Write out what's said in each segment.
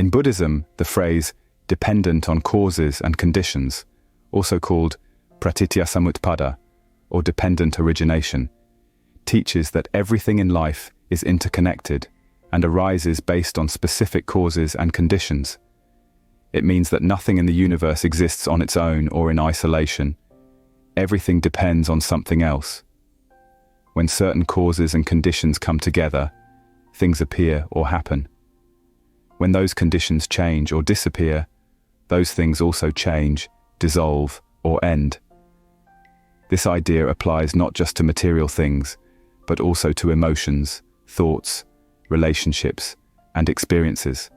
In Buddhism, the phrase dependent on causes and conditions, also called pratityasamutpada, or dependent origination, teaches that everything in life is interconnected and arises based on specific causes and conditions. It means that nothing in the universe exists on its own or in isolation. Everything depends on something else. When certain causes and conditions come together, things appear or happen. When those conditions change or disappear, those things also change, dissolve, or end. This idea applies not just to material things, but also to emotions, thoughts, relationships, and experiences.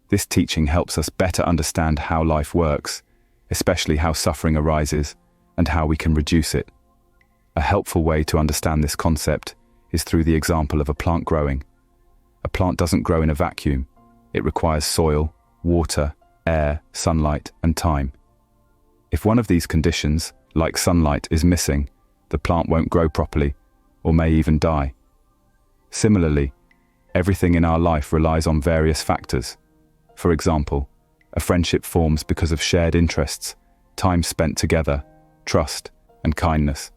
This teaching helps us better understand how life works, especially how suffering arises, and how we can reduce it. A helpful way to understand this concept is through the example of a plant growing. A plant doesn't grow in a vacuum. It requires soil, water, air, sunlight, and time. If one of these conditions, like sunlight, is missing, the plant won't grow properly, or may even die. Similarly, everything in our life relies on various factors. For example, a friendship forms because of shared interests, time spent together, trust, and kindness.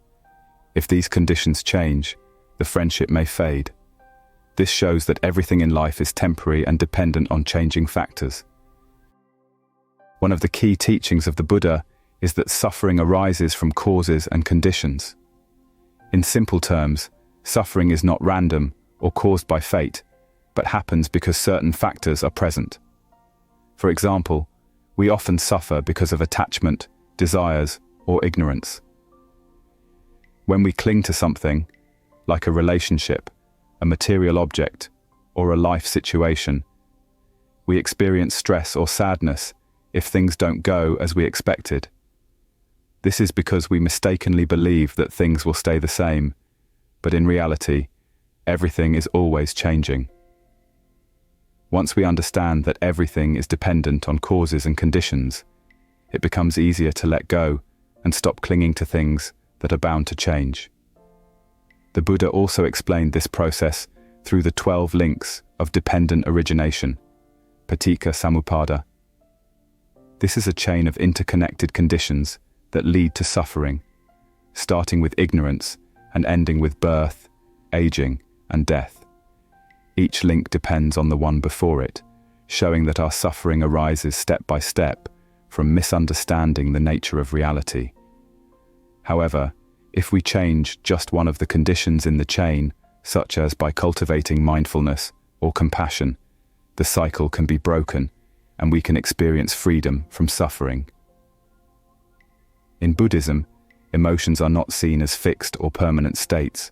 If these conditions change, the friendship may fade. This shows that everything in life is temporary and dependent on changing factors. One of the key teachings of the Buddha is that suffering arises from causes and conditions. In simple terms, suffering is not random or caused by fate, but happens because certain factors are present. For example, we often suffer because of attachment, desires, or ignorance. When we cling to something, like a relationship, a material object, or a life situation, we experience stress or sadness if things don't go as we expected. This is because we mistakenly believe that things will stay the same, but in reality, everything is always changing. Once we understand that everything is dependent on causes and conditions, it becomes easier to let go and stop clinging to things that are bound to change. The Buddha also explained this process through the 12 links of dependent origination, paticca samuppada. This is a chain of interconnected conditions that lead to suffering, starting with ignorance and ending with birth, aging, and death. Each link depends on the one before it, showing that our suffering arises step by step from misunderstanding the nature of reality. However, if we change just one of the conditions in the chain, such as by cultivating mindfulness or compassion, the cycle can be broken and we can experience freedom from suffering. In Buddhism, emotions are not seen as fixed or permanent states.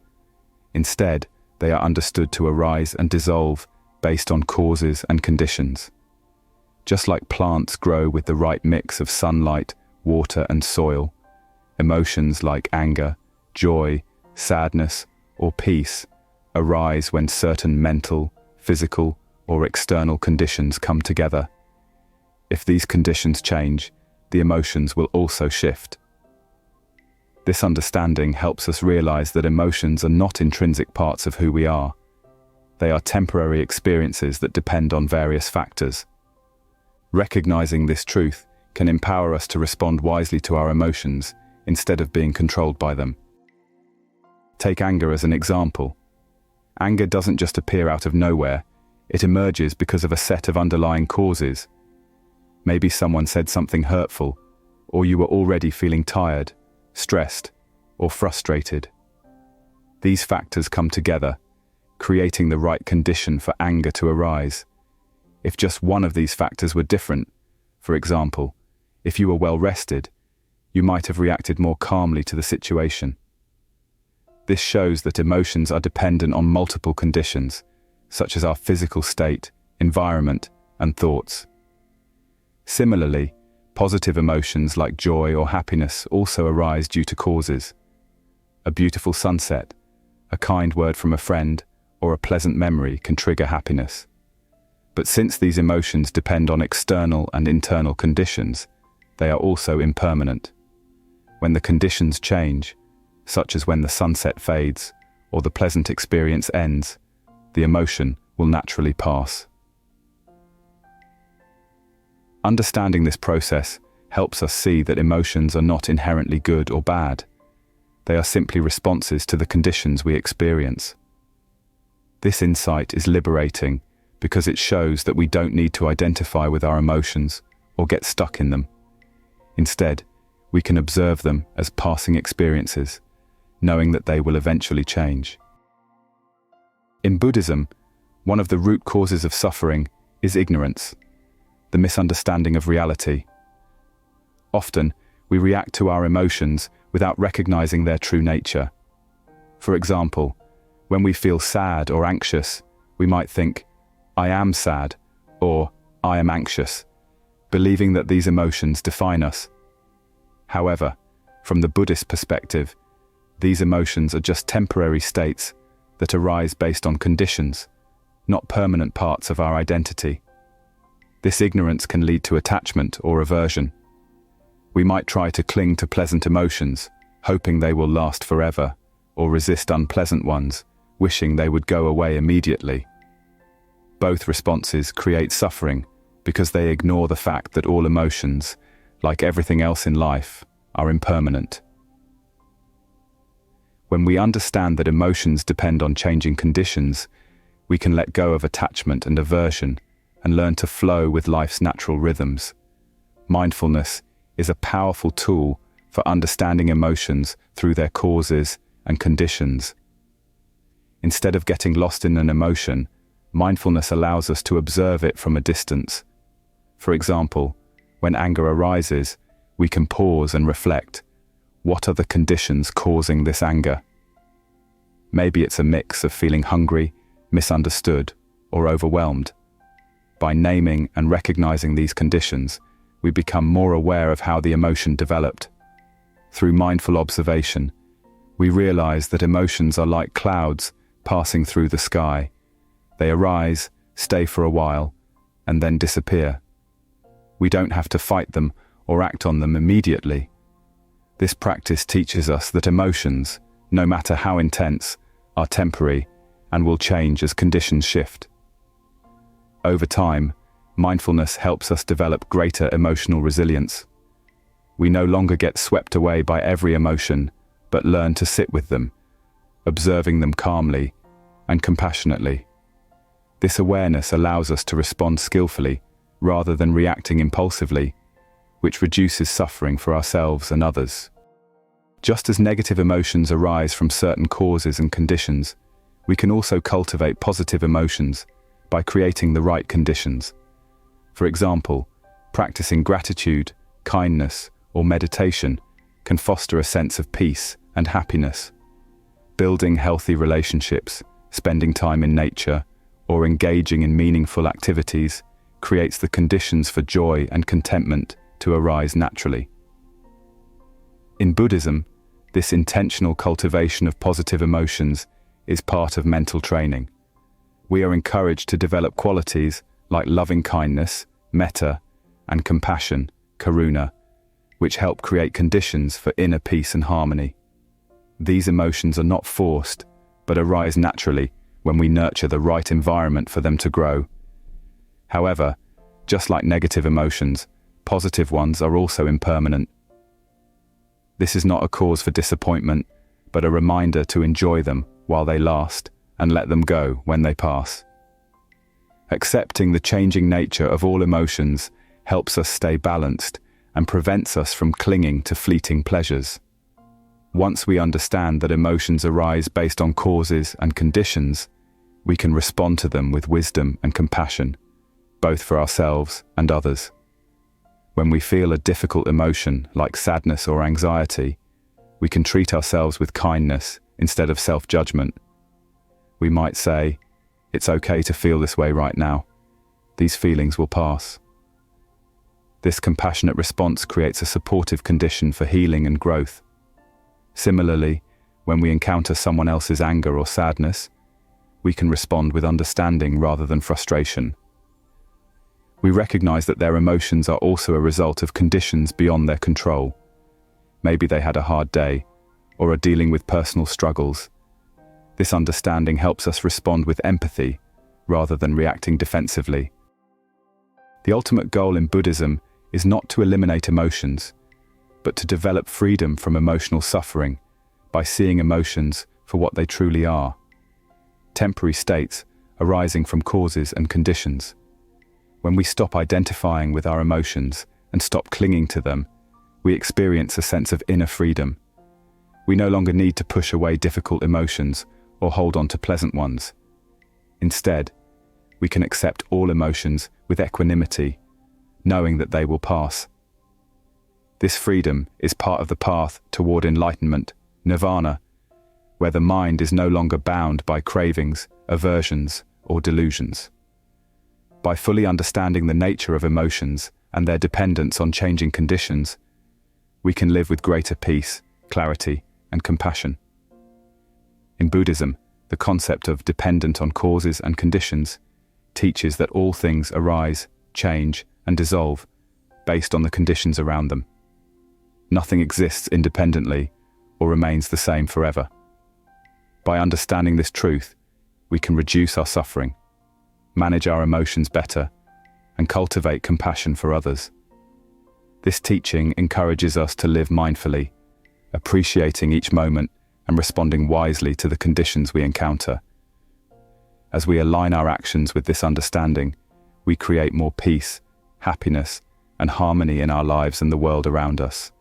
Instead, they are understood to arise and dissolve based on causes and conditions. Just like plants grow with the right mix of sunlight, water, and soil, emotions like anger, joy, sadness, or peace arise when certain mental, physical, or external conditions come together. If these conditions change, the emotions will also shift. This understanding helps us realize that emotions are not intrinsic parts of who we are. They are temporary experiences that depend on various factors. Recognizing this truth can empower us to respond wisely to our emotions instead of being controlled by them. Take anger as an example. Anger doesn't just appear out of nowhere, it emerges because of a set of underlying causes. Maybe someone said something hurtful, or you were already feeling tired, stressed, or frustrated. These factors come together, creating the right condition for anger to arise. If just one of these factors were different, for example, if you were well rested, you might have reacted more calmly to the situation. This shows that emotions are dependent on multiple conditions, such as our physical state, environment, and thoughts. Similarly, positive emotions like joy or happiness also arise due to causes. A beautiful sunset, a kind word from a friend, or a pleasant memory can trigger happiness. But since these emotions depend on external and internal conditions, they are also impermanent. When the conditions change, such as when the sunset fades or the pleasant experience ends, the emotion will naturally pass. Understanding this process helps us see that emotions are not inherently good or bad. They are simply responses to the conditions we experience. This insight is liberating because it shows that we don't need to identify with our emotions or get stuck in them. Instead, we can observe them as passing experiences, knowing that they will eventually change. In Buddhism, one of the root causes of suffering is ignorance, the misunderstanding of reality. Often, we react to our emotions without recognizing their true nature. For example, when we feel sad or anxious, we might think, "I am sad," or "I am anxious," believing that these emotions define us. However, from the Buddhist perspective, these emotions are just temporary states that arise based on conditions, not permanent parts of our identity. This ignorance can lead to attachment or aversion. We might try to cling to pleasant emotions, hoping they will last forever, or resist unpleasant ones, wishing they would go away immediately. Both responses create suffering because they ignore the fact that all emotions, like everything else in life, are impermanent. When we understand that emotions depend on changing conditions, we can let go of attachment and aversion and learn to flow with life's natural rhythms. Mindfulness is a powerful tool for understanding emotions through their causes and conditions. Instead of getting lost in an emotion, mindfulness allows us to observe it from a distance. For example, when anger arises, we can pause and reflect. What are the conditions causing this anger? Maybe it's a mix of feeling hungry, misunderstood, or overwhelmed. By naming and recognizing these conditions, we become more aware of how the emotion developed. Through mindful observation, we realize that emotions are like clouds passing through the sky. They arise, stay for a while, and then disappear. We don't have to fight them or act on them immediately. This practice teaches us that emotions, no matter how intense, are temporary and will change as conditions shift. Over time, mindfulness helps us develop greater emotional resilience. We no longer get swept away by every emotion, but learn to sit with them, observing them calmly and compassionately. This awareness allows us to respond skillfully rather than reacting impulsively, which reduces suffering for ourselves and others. Just as negative emotions arise from certain causes and conditions, we can also cultivate positive emotions by creating the right conditions. For example, practicing gratitude, kindness, or meditation can foster a sense of peace and happiness. Building healthy relationships, spending time in nature, or engaging in meaningful activities creates the conditions for joy and contentment to arise naturally. In Buddhism, this intentional cultivation of positive emotions is part of mental training. We are encouraged to develop qualities like loving kindness, metta, and compassion, karuna, which help create conditions for inner peace and harmony. These emotions are not forced, but arise naturally when we nurture the right environment for them to grow. However, just like negative emotions, positive ones are also impermanent. This is not a cause for disappointment, but a reminder to enjoy them while they last and let them go when they pass. Accepting the changing nature of all emotions helps us stay balanced and prevents us from clinging to fleeting pleasures. Once we understand that emotions arise based on causes and conditions, we can respond to them with wisdom and compassion, both for ourselves and others. When we feel a difficult emotion like sadness or anxiety, we can treat ourselves with kindness instead of self-judgment. We might say, "It's okay to feel this way right now. These feelings will pass." This compassionate response creates a supportive condition for healing and growth. Similarly, when we encounter someone else's anger or sadness, we can respond with understanding rather than frustration. We recognize that their emotions are also a result of conditions beyond their control. Maybe they had a hard day, or are dealing with personal struggles. This understanding helps us respond with empathy, rather than reacting defensively. The ultimate goal in Buddhism is not to eliminate emotions, but to develop freedom from emotional suffering by seeing emotions for what they truly are: temporary states arising from causes and conditions. When we stop identifying with our emotions and stop clinging to them, we experience a sense of inner freedom. We no longer need to push away difficult emotions or hold on to pleasant ones. Instead, we can accept all emotions with equanimity, knowing that they will pass. This freedom is part of the path toward enlightenment, nirvana, where the mind is no longer bound by cravings, aversions, or delusions. By fully understanding the nature of emotions and their dependence on changing conditions, we can live with greater peace, clarity, and compassion. In Buddhism, the concept of dependent on causes and conditions teaches that all things arise, change, and dissolve based on the conditions around them. Nothing exists independently or remains the same forever. By understanding this truth, we can reduce our suffering, manage our emotions better, and cultivate compassion for others. This teaching encourages us to live mindfully, appreciating each moment and responding wisely to the conditions we encounter. As we align our actions with this understanding, we create more peace, happiness, and harmony in our lives and the world around us.